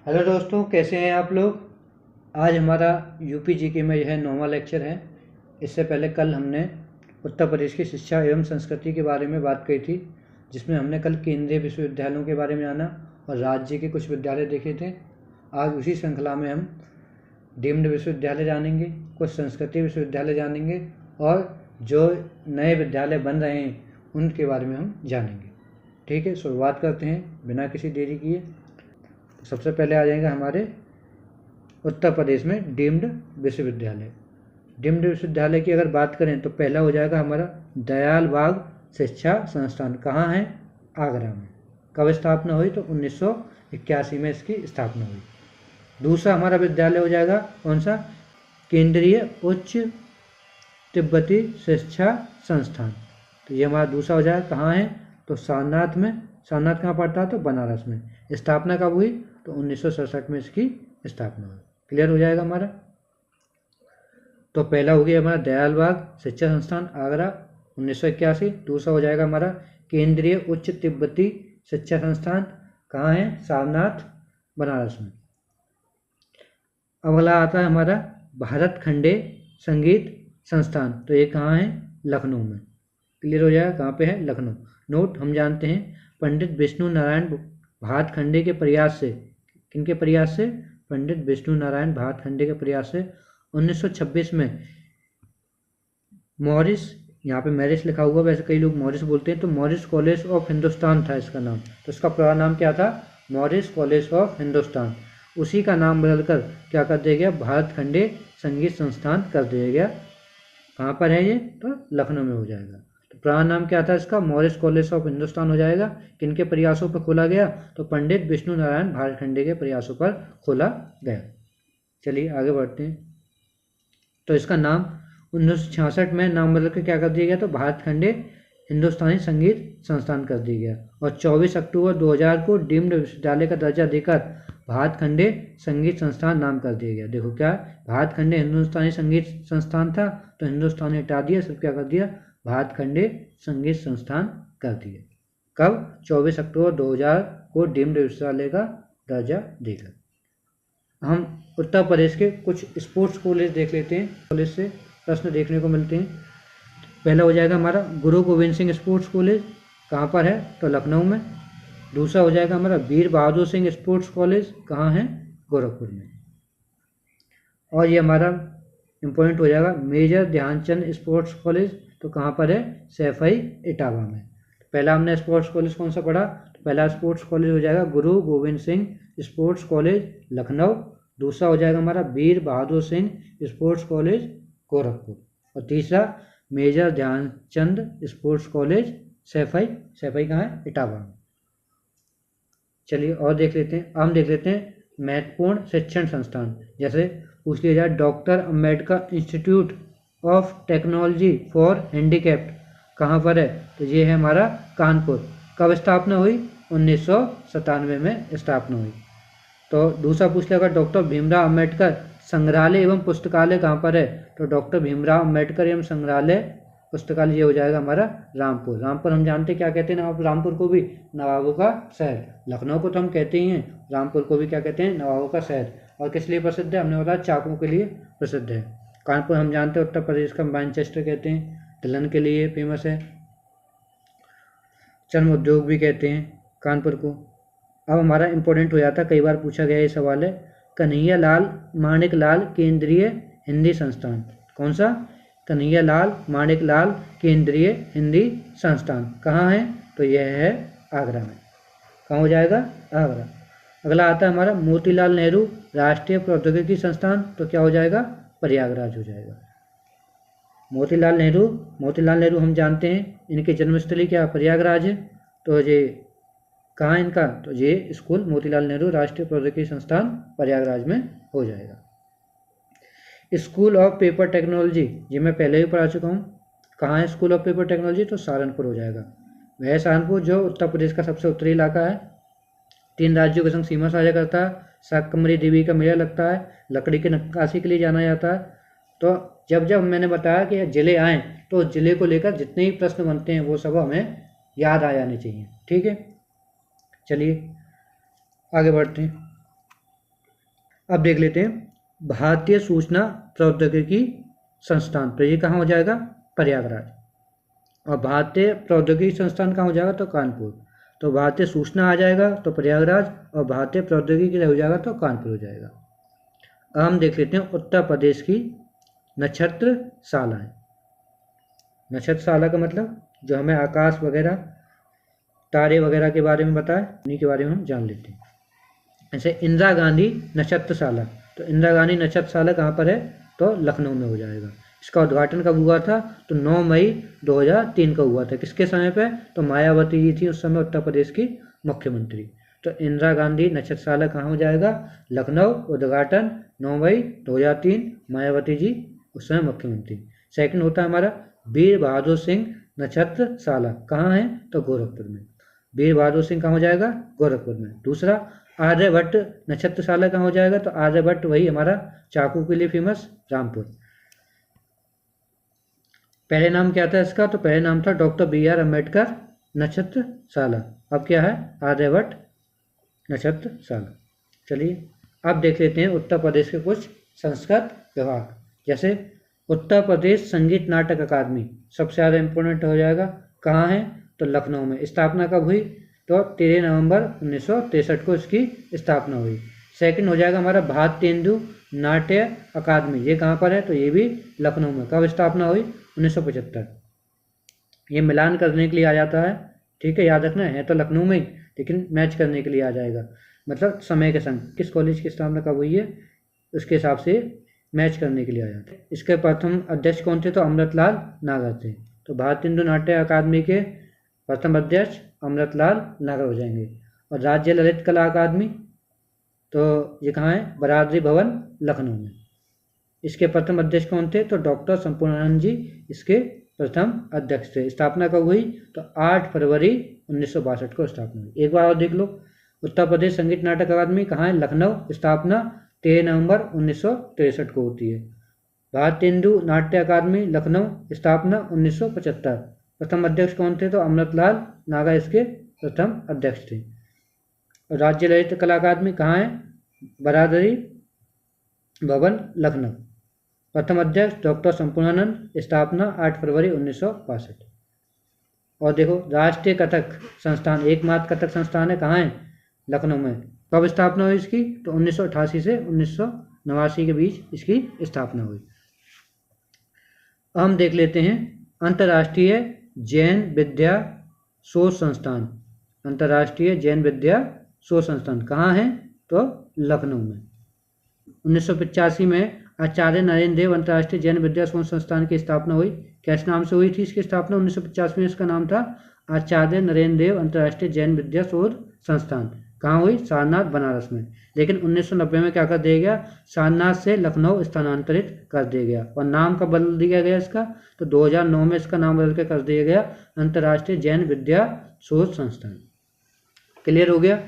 Hello दोस्तों, कैसे हैं आप लोग। आज हमारा यूपी जीके में यह 9वां लेक्चर है। इससे पहले कल हमने उत्तर प्रदेश की शिक्षा एवं संस्कृति के बारे में बात की थी, जिसमें हमने कल केंद्रीय विश्वविद्यालयों के बारे में जाना और राज्य के कुछ विद्यालय देखे थे। आज उसी श्रृंखला में हम डीम्ड विश्वविद्यालय जानेंगे, कुछ संस्कृति विश्वविद्यालय जानेंगे और जो नए विद्यालय बन रहे हैं उनके बारे में हम जानेंगे। ठीक है, शुरुआत करते हैं बिना किसी देरी किए। तो सबसे पहले आ जाएगा हमारे उत्तर प्रदेश में डीम्ड विश्वविद्यालय। डीम्ड विश्वविद्यालय की अगर बात करें तो पहला हो जाएगा हमारा दयाल बाग शिक्षा संस्थान। कहाँ है? आगरा में। कब स्थापना हुई? तो 1981 में इसकी स्थापना हुई। दूसरा हमारा विद्यालय हो जाएगा कौन सा? केंद्रीय उच्च तिब्बती शिक्षा संस्थान। तो ये हमारा दूसरा हो जाएगा। कहाँ है? तो सारनाथ में। सारनाथ कहाँ पड़ता है? तो बनारस में। स्थापना कब हुई? तो 1967 में इसकी स्थापना हुई। क्लियर हो जाएगा हमारा। तो पहला हो गया हमारा दयाल बाग शिक्षा संस्थान आगरा 1981। दूसरा हो जाएगा हमारा केंद्रीय उच्च तिब्बती शिक्षा संस्थान। कहाँ है? सारनाथ बनारस में। अगला आता है हमारा भारत खंडे संगीत संस्थान। तो ये कहाँ है? लखनऊ में। क्लियर हो जाएगा। कहाँ पे है? लखनऊ। नोट हम जानते हैं पंडित विष्णु नारायण भातखंडे के प्रयास से, किनके प्रयास से? पंडित विष्णु नारायण भातखंडे के प्रयास से 1926 में मॉरिस, यहाँ पे मैरिस लिखा हुआ, वैसे कई लोग मॉरिस बोलते हैं, तो मॉरिस कॉलेज ऑफ हिंदुस्तान था इसका नाम। तो इसका पूरा नाम क्या था? Morris college of Hindustan. उसी का नाम बदलकर क्या कर दिया गया? भातखंडे संगीत संस्थान कर दिया गया। कहाँ पर है ये? तो लखनऊ में हो जाएगा। तो पुराना नाम क्या था इसका? मॉरिस कॉलेज ऑफ हिंदुस्तान हो जाएगा। किनके प्रयासों पर खोला गया? तो पंडित विष्णु नारायण भातखंडे के प्रयासों पर खोला गया। चलिए आगे बढ़ते हैं। तो इसका नाम 1966 में नाम बदल के क्या कर दिया गया? तो भातखंडे हिंदुस्तानी संगीत संस्थान कर दिया गया। और 24 अक्टूबर 2000 को डीम्ड विश्वविद्यालय का दर्जा देकर भातखंडे संगीत संस्थान नाम कर दिया गया। देखो क्या, भातखंडे हिंदुस्तानी संगीत संस्थान था तो हिंदुस्तानी हटा दिया, सिर्फ क्या कर दिया? भातखंडे संगीत संस्थान कर दिया। कब? 24 अक्टूबर 2000 को डीम्ड विश्वविद्यालय का दर्जा देकर। हम उत्तर प्रदेश के कुछ स्पोर्ट्स कॉलेज देख लेते हैं। कॉलेज से प्रश्न देखने को मिलते हैं। पहला हो जाएगा हमारा गुरु गोविंद सिंह स्पोर्ट्स कॉलेज। कहाँ पर है? तो लखनऊ में। दूसरा हो जाएगा हमारा वीर बहादुर सिंह स्पोर्ट्स कॉलेज। कहाँ है? गोरखपुर में। और ये हमारा इम्पोर्टेंट हो जाएगा मेजर ध्यानचंद स्पोर्ट्स कॉलेज। तो कहाँ पर है? सैफई इटावा में। पहला हमने स्पोर्ट्स कॉलेज कौन सा पढ़ा? तो पहला स्पोर्ट्स कॉलेज हो जाएगा गुरु गोविंद सिंह स्पोर्ट्स कॉलेज लखनऊ। दूसरा हो जाएगा हमारा वीर बहादुर सिंह स्पोर्ट्स कॉलेज गोरखपुर। और तीसरा major Dhyan Chand sports college Saifai. Saifai कहाँ है? इटावा में। चलिए और देख लेते हैं। हम देख लेते हैं महत्वपूर्ण शिक्षण संस्थान। जैसे पूछ लिया जाए doctor Ambedkar institute of technology for handicapped कहाँ पर है? तो ये है हमारा कानपुर। कब स्थापना हुई? 1997 में स्थापना हुई। तो दूसरा पूछ लिया डॉक्टर भीमराव अम्बेडकर संग्रहालय एवं पुस्तकालय कहाँ पर है? तो डॉक्टर भीमराव अम्बेडकर एवं संग्रहालय पुस्तकालय ये हो जाएगा हमारा रामपुर। रामपुर हम जानते क्या कहते हैं? रामपुर को भी नवाबों का शहर। लखनऊ को तो हम कहते ही हैं, रामपुर को भी क्या कहते हैं? नवाबों का शहर। और किस लिए प्रसिद्ध है? हमने बताया चाकुओं के लिए प्रसिद्ध है। कानपुर हम जानते हैं उत्तर प्रदेश का मैनचेस्टर कहते हैं, तिलहन के लिए फेमस है। चर्म उद्योग भी कहते हैं कानपुर को। अब हमारा इंपॉर्टेंट हो जाता है, कई बार पूछा गया ये सवाल है, कन्हैया लाल माणिक लाल केंद्रीय हिंदी संस्थान। कौन सा? कन्हैया लाल माणिक लाल केंद्रीय हिंदी संस्थान कहाँ है? तो यह है आगरा में। कहाँ हो जाएगा? आगरा। अगला आता है हमारा मोतीलाल नेहरू राष्ट्रीय प्रौद्योगिकी संस्थान। तो क्या हो जाएगा? प्रयागराज हो जाएगा। मोतीलाल नेहरू हम जानते हैं इनकी जन्मस्थली क्या? प्रयागराज है। तो ये कहाँ इनका? तो ये स्कूल मोतीलाल नेहरू राष्ट्रीय प्रौद्योगिकी संस्थान प्रयागराज में हो जाएगा। स्कूल ऑफ पेपर टेक्नोलॉजी ये मैं पहले ही पढ़ा चुका हूँ। कहाँ है स्कूल ऑफ पेपर टेक्नोलॉजी? तो सहारनपुर हो जाएगा। वह सहारनपुर जो उत्तर प्रदेश का सबसे उत्तरी इलाका है, 3 राज्यों के संग सीमा साझा करता है, शाकंभरी देवी का मेला लगता है, लकड़ी की नक्काशी के लिए जाना जाता है। तो जब मैंने बताया कि जिले आएँ तो जिले को लेकर जितने भी प्रश्न बनते हैं वो सब हमें याद आ जाने चाहिए। ठीक है, चलिए आगे बढ़ते हैं। अब देख लेते हैं भारतीय सूचना प्रौद्योगिकी संस्थान, तो ये कहाँ हो जाएगा, प्रयागराज। और भारतीय प्रौद्योगिकी संस्थान कहाँ हो जाएगा, तो कानपुर। तो भारतीय सूचना आ जाएगा तो प्रयागराज, और भारतीय प्रौद्योगिकी हो जाएगा तो कानपुर हो जाएगा। अब हम देख लेते हैं उत्तर प्रदेश की नक्षत्रशालाएँ। नक्षत्रशाला का मतलब जो हमें आकाश वगैरह, तारे वगैरह के बारे में बताए, उन्हीं के बारे में हम जान लेते हैं। ऐसे इंदिरा गांधी नक्षत्रशाला, तो इंदिरा गांधी नक्षत्रशाला कहाँ पर है, तो लखनऊ में हो जाएगा। इसका उद्घाटन कब हुआ था, तो 9 मई 2003 को हुआ था। किसके समय पे, तो मायावती जी थी उस समय उत्तर प्रदेश की मुख्यमंत्री। तो इंदिरा गांधी नक्षत्रशाला कहाँ हो जाएगा, लखनऊ। उद्घाटन 9 मई 2003, मायावती जी उस समय मुख्यमंत्री। सेकंड होता है हमारा वीर बहादुर सिंह नक्षत्रशाला, कहाँ है, तो गोरखपुर में। वीर बहादुर सिंह कहाँ हो जाएगा, गोरखपुर में। दूसरा आर्यभट्ट नक्षत्रशाला कहाँ हो जाएगा, तो आर्यभट्ट वही हमारा चाकू के लिए फेमस, रामपुर। पहले नाम क्या था इसका, तो पहले नाम था डॉक्टर BR अम्बेडकर नक्षत्रशाला, अब क्या है, आर्यभट्ट नक्षत्रशाला। चलिए अब देख लेते हैं उत्तर प्रदेश के कुछ संस्कृत विभाग। जैसे उत्तर प्रदेश संगीत नाटक अकादमी सबसे ज़्यादा इम्पोर्टेंट हो जाएगा, कहाँ है, तो लखनऊ में। स्थापना कब हुई, तो 13 नवंबर 1963 को इसकी स्थापना हुई। सेकंड हो जाएगा हमारा भारतेंदु नाट्य अकादमी, ये कहाँ पर है, तो ये भी लखनऊ में। कब स्थापना हुई, 1975। ये मिलान करने के लिए आ जाता है, ठीक है, याद रखना है तो लखनऊ में ही, लेकिन मैच करने के लिए आ जाएगा, मतलब समय के संग किस कॉलेज की स्थापना कब हुई है उसके हिसाब से मैच करने के लिए आ जाते हैं। इसके प्रथम अध्यक्ष कौन थे, तो अमृतलाल नागर थे। तो भारतेंदु नाट्य अकादमी के प्रथम अध्यक्ष अमृतलाल नागर हो जाएंगे। और राज्य ललित कला अकादमी, तो ये कहाँ है, बरादरी भवन लखनऊ में। इसके प्रथम अध्यक्ष कौन थे, तो डॉक्टर संपूर्णानंद जी इसके प्रथम अध्यक्ष थे। स्थापना कब हुई, तो 8 फरवरी 1962 को स्थापना हुई। एक बार और देख लो, उत्तर प्रदेश संगीत नाटक अकादमी कहाँ है, लखनऊ। स्थापना 13 नवंबर 1963 को होती है। भारतेंदु नाट्य अकादमी लखनऊ, स्थापना 1975। प्रथम अध्यक्ष कौन थे, तो अमृतलाल नागर इसके प्रथम अध्यक्ष थे। और राज्य ललित कला अकादमी कहाँ है, बरादरी भवन लखनऊ। प्रथम अध्यक्ष डॉक्टर संपूर्णानंद, स्थापना 8 फरवरी 1962। और देखो राष्ट्रीय कथक संस्थान, एकमात्र कथक संस्थान है, कहाँ है, लखनऊ में। कब स्थापना हुई इसकी, तो 1988 से 1989 के बीच इसकी स्थापना हुई। हम देख लेते हैं अंतर्राष्ट्रीय जैन विद्या शोध संस्थान। अंतर्राष्ट्रीय जैन विद्या शोध संस्थान कहाँ है, तो लखनऊ में। 1985 में आचार्य नरेंद्र देव अंतर्राष्ट्रीय जैन विद्या शोध संस्थान की स्थापना हुई। कैसे नाम से हुई थी इसकी स्थापना, 1985 में इसका नाम था आचार्य नरेंद्र देव अंतर्राष्ट्रीय जैन विद्या शोध संस्थान। कहाँ हुई, सारनाथ बनारस में। लेकिन 1990 में क्या कर दिया गया, सारनाथ से लखनऊ स्थानांतरित कर दिया गया। और नाम कब बदल दिया गया इसका, तो 2009 में इसका नाम बदल के कर दिया गया अंतर्राष्ट्रीय जैन विद्या शोध संस्थान। क्लियर हो गया।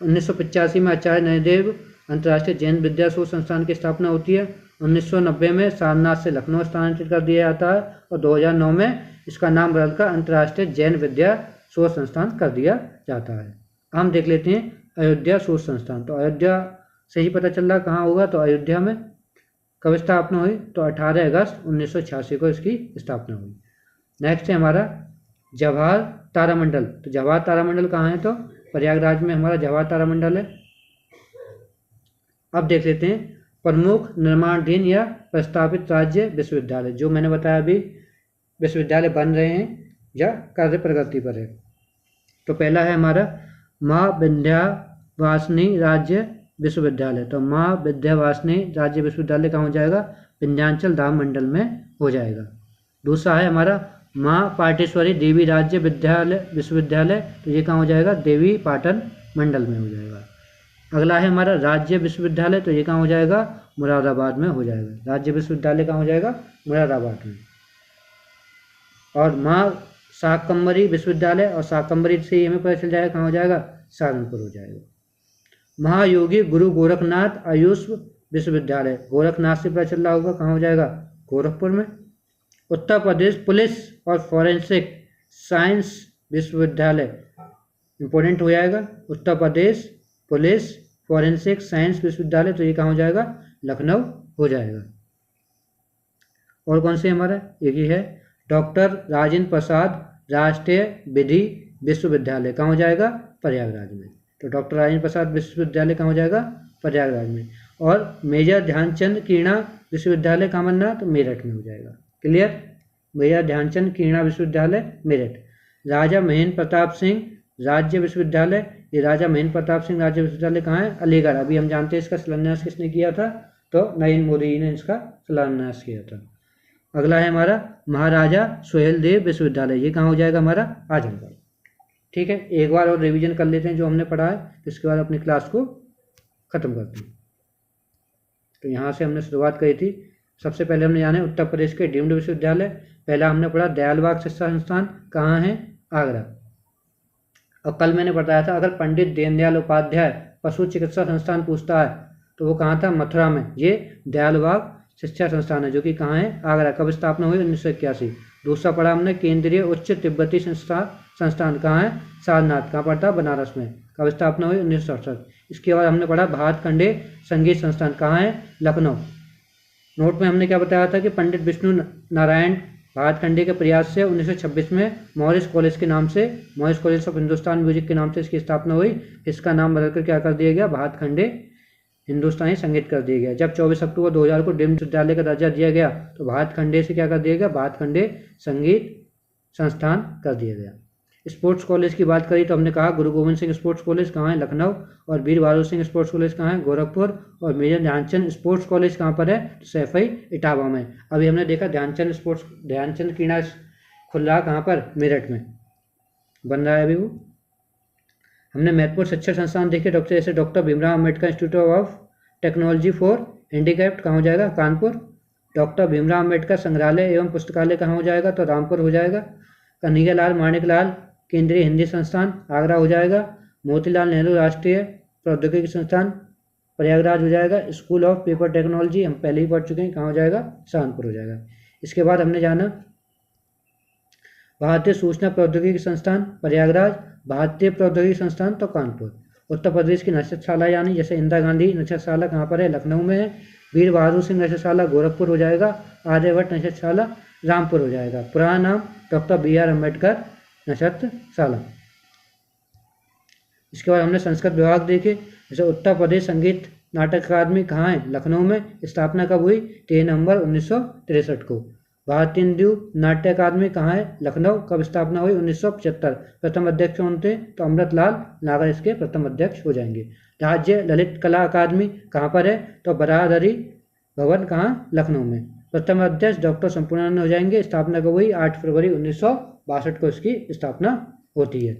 1985 में आचार्य नरेंद्र देव अंतर्राष्ट्रीय जैन विद्या शोध संस्थान की स्थापना होती है। 1990 में सारनाथ से लखनऊ स्थानांतरित कर दिया जाता है और 2009 में इसका नाम बदलकर अंतर्राष्ट्रीय जैन विद्या शोध संस्थान कर दिया जाता है। हम देख लेते हैं अयोध्या शोध संस्थान। तो अयोध्या से ही पता चल रहा कहाँ होगा, तो अयोध्या में। कब स्थापना हुई, तो 18 अगस्त 1986 को इसकी स्थापना हुई। नेक्स्ट है हमारा जवाहर तारामंडल। तो जवाहर तारामंडल कहाँ है, तो प्रयागराज में हमारा जवाहर तारामंडल है। अब देख लेते हैं प्रमुख निर्माणाधीन या प्रस्तावित राज्य विश्वविद्यालय। जो मैंने बताया अभी विश्वविद्यालय बन रहे हैं या कार्य प्रगति पर है। तो पहला है हमारा माँ विंध्यवासिनी राज्य विश्वविद्यालय। तो माँ विंध्यवासिनी राज्य विश्वविद्यालय कहाँ हो जाएगा, विंध्याचल धाम मंडल में हो जाएगा। दूसरा है हमारा माँ पाटेश्वरी देवी राज्य विश्वविद्यालय। तो ये कहाँ हो जाएगा, देवी पाटन मंडल में हो जाएगा। अगला है हमारा राज्य विश्वविद्यालय। तो ये कहाँ हो जाएगा, मुरादाबाद में हो जाएगा। राज्य विश्वविद्यालय कहाँ हो जाएगा, मुरादाबाद में। और माँ शाकंभरी विश्वविद्यालय, और शाकंभरी से हमें पता चल जाएगा कहाँ हो जाएगा, सहारनपुर हो जाएगा। महायोगी गुरु गोरखनाथ आयुष विश्वविद्यालय, गोरखनाथ से पता चल रहा होगा कहाँ हो जाएगा, गोरखपुर में। उत्तर प्रदेश पुलिस और फॉरेंसिक साइंस विश्वविद्यालय इंपॉर्टेंट हो जाएगा। Uttar Pradesh police forensic science विश्वविद्यालय, तो ये कहाँ हो जाएगा, लखनऊ हो जाएगा। और कौन से हमारा, एक ही है डॉक्टर राजेंद्र प्रसाद राष्ट्रीय विधि विश्वविद्यालय, कहाँ हो जाएगा, प्रयागराज में। तो डॉक्टर राजेंद्र प्रसाद विश्वविद्यालय कहाँ हो जाएगा, प्रयागराज में। और मेजर ध्यानचंद क्रीड़ा विश्वविद्यालय कहाँ बनना, तो मेरठ में हो जाएगा। क्लियर, मेजर ध्यानचंद क्रीड़ा विश्वविद्यालय मेरठ। राजा महेंद्र प्रताप सिंह राज्य विश्वविद्यालय, ये राजा महेंद्र प्रताप सिंह राज्य विश्वविद्यालय कहाँ है, अलीगढ़। अभी हम जानते हैं इसका शिलान्यास किसने किया था, तो नरेंद्र मोदी ने इसका शिलान्यास किया था। अगला है हमारा महाराजा सुहेलदेव विश्वविद्यालय, ये कहाँ हो जाएगा हमारा, आजमगढ़। ठीक है, एक बार और रिवीजन कर लेते हैं जो हमने पढ़ा है, इसके बाद अपनी क्लास को खत्म करते हैं। तो यहाँ से हमने शुरुआत करी थी। सबसे पहले हमने जाना है उत्तर प्रदेश के डीम्ड विश्वविद्यालय। पहला हमने पढ़ा दयालबाग शिक्षा संस्थान, कहाँ है, आगरा। और कल मैंने बताया था अगर पंडित दीनदयाल उपाध्याय पशु चिकित्सा संस्थान पूछता है तो वो कहाँ था, मथुरा में। ये दयालबाग शिक्षा संस्थान है जो कि कहाँ है, आगरा। कब स्थापना हुई, 1981। दूसरा पढ़ा हमने केंद्रीय उच्च तिब्बती संस्थान कहाँ है, सारनाथ। कहाँ पड़ता है, बनारस में। कब स्थापना हुई, 1967। इसके बाद हमने पढ़ा भारत खंडे संगीत संस्थान, कहाँ है, लखनऊ। नोट में हमने क्या बताया था कि पंडित विष्णु नारायण भारत खंडे के प्रयास से 1926 में मॉरिस कॉलेज के नाम से, Morris college of Hindustan music के नाम से इसकी स्थापना हुई। इसका नाम बदलकर क्या कर दिया गया, भारत खंडे हिंदुस्तानी संगीत कर दिया गया। जब 24 अक्टूबर 2000 को डीम्ड विश्वविद्यालय का दर्जा दिया गया तो भारत खंडे से क्या कर दिया गया, भारत खंडे संगीत संस्थान कर दिया गया। स्पोर्ट्स कॉलेज की बात करी तो हमने कहा गुरु गोविंद सिंह स्पोर्ट्स कॉलेज कहाँ है, लखनऊ। और वीर बहादुर सिंह स्पोर्ट्स कॉलेज कहाँ है, गोरखपुर। और मेजर ध्यानचंद स्पोर्ट्स कॉलेज कहाँ पर है, सैफई इटावा में। अभी हमने देखा ध्यानचंद क्रीड़ा खुल रहा कहाँ पर, मेरठ में बन रहा है अभी वो। हमने महत्वपूर्ण शिक्षण संस्थान देखे जैसे doctor Bhimrao Ambedkar institute of technology for handicapped कहाँ हो जाएगा, कानपुर। डॉक्टर भीमराव अम्बेडकर संग्रहालय एवं पुस्तकालय कहाँ हो जाएगा, तो रामपुर हो जाएगा। कन्हैयालाल माणिकलाल केंद्रीय हिंदी संस्थान, आगरा हो जाएगा। मोतीलाल नेहरू राष्ट्रीय प्रौद्योगिकी संस्थान, प्रयागराज हो जाएगा। स्कूल ऑफ पेपर टेक्नोलॉजी हम पहले ही पढ़ चुके हैं, कहाँ हो जाएगा, सहारनपुर हो जाएगा। इसके बाद हमने जाना भारतीय सूचना प्रौद्योगिकी संस्थान, प्रयागराज। भारतीय प्रौद्योगिकी संस्थान तो कानपुर। उत्तर प्रदेश की नक्षत्रशाला यानी जैसे इंदिरा गांधी नक्षत्रशाला कहाँ पर है, लखनऊ में है। वीर बहादुर सिंह नक्षत्रशाला गोरखपुर हो जाएगा। आर्यभट्ट नक्षत्रशाला रामपुर हो जाएगा। पुराना नाम डॉक्टर BR अम्बेडकर नक्षत्रशाला। इसके बाद हमने संस्कृत विभाग देखे जैसे उत्तर प्रदेश संगीत नाटक अकादमी कहाँ है, लखनऊ में। स्थापना कब हुई, 13 नवंबर 1963 को। भारतीय हिंदू नाट्य अकादमी कहाँ है, लखनऊ। कब स्थापना हुई, 1975। प्रथम अध्यक्ष कौन थे, तो अमृतलाल नागर इसके प्रथम अध्यक्ष हो जाएंगे। राज्य ललित कला अकादमी कहाँ पर है, तो बरादरी भवन कहाँ, लखनऊ में। प्रथम अध्यक्ष डॉक्टर संपूर्णानंद हो जाएंगे। स्थापना कब हुई, 8 फरवरी 1962 को इसकी स्थापना होती है।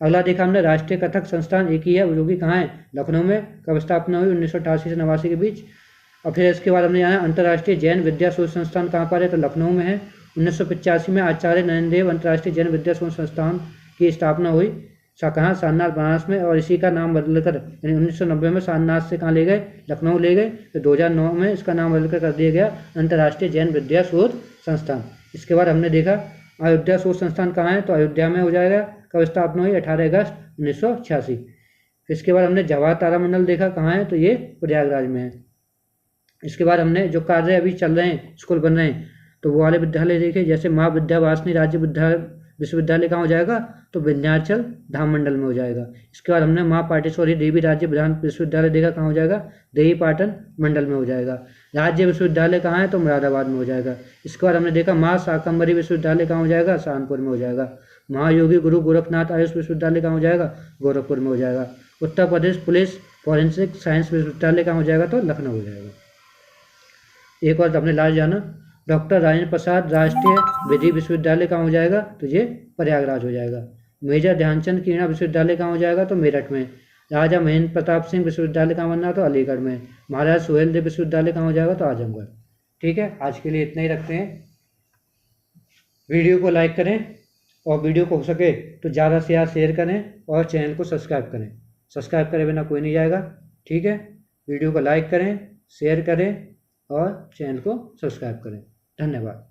अगला देखा हमने राष्ट्रीय कथक संस्थान, एक ही है जो कि कहाँ है, लखनऊ में। कब स्थापना हुई, 1988 से 89 के बीच। और फिर इसके बाद हमने जाना अंतर्राष्ट्रीय जैन विद्या शोध संस्थान कहाँ पर है, तो लखनऊ में है। 1985 में आचार्य नरेंद्र देव अंतर्राष्ट्रीय जैन विद्या शोध संस्थान की स्थापना हुई, कहाँ, सारनाथ बनारस में। और इसी का नाम बदलकर यानी 1990 में सारनाथ से कहाँ ले गए, लखनऊ ले गए। तो 2009 में इसका नाम बदलकर कर दिया गया अंतर्राष्ट्रीय जैन विद्या शोध संस्थान। इसके बाद हमने देखा अयोध्या शोध संस्थान कहाँ है, तो अयोध्या में हो जाएगा। कब स्थापना हुई, 18 अगस्त 1986। इसके बाद हमने जवाहर तारामंडल देखा कहाँ है, तो ये प्रयागराज में है। इसके बाद हमने जो कार्य अभी चल रहे हैं, स्कूल बन रहे हैं, तो वो वाले विद्यालय देखे जैसे माँ विद्यावासिनी राज्य विश्वविद्यालय कहाँ हो जाएगा, तो विंध्याचल धाम मंडल में हो जाएगा। इसके बाद हमने माँ पाटेश्वरी देवी राज्य विधान विश्वविद्यालय देखा कहाँ हो जाएगा, देवी पाटन मंडल में हो जाएगा। राज्य विश्वविद्यालय कहाँ है, तो मुरादाबाद में हो जाएगा। इसके बाद हमने देखा माँ शाकंभरी विश्वविद्यालय कहाँ हो जाएगा, सहारनपुर में हो जाएगा। महायोगी गुरु गोरखनाथ आयुष विश्वविद्यालय कहाँ हो जाएगा, गोरखपुर में हो जाएगा। Uttar Pradesh police forensic science विश्वविद्यालय कहाँ हो जाएगा, तो लखनऊ हो जाएगा। एक और अपने लास्ट जाना डॉक्टर राजेंद्र प्रसाद राष्ट्रीय विधि विश्वविद्यालय कहाँ हो जाएगा, तो ये प्रयागराज हो जाएगा। मेजर ध्यानचंद क्रीड़ा विश्वविद्यालय कहाँ हो जाएगा, तो मेरठ में। राजा महेंद्र प्रताप सिंह विश्वविद्यालय कहाँ बनना, तो अलीगढ़ में। महाराजा सुहेलदेव विश्वविद्यालय कहाँ हो जाएगा, तो आजमगढ़। ठीक है, आज के लिए इतना ही रखते हैं। वीडियो को लाइक करें और वीडियो को हो सके तो ज़्यादा से ज़्यादा शेयर करें और चैनल को सब्सक्राइब करें। सब्सक्राइब करे बिना कोई नहीं जाएगा। ठीक है, वीडियो को लाइक करें, शेयर करें और चैनल को सब्सक्राइब करें। धन्यवाद।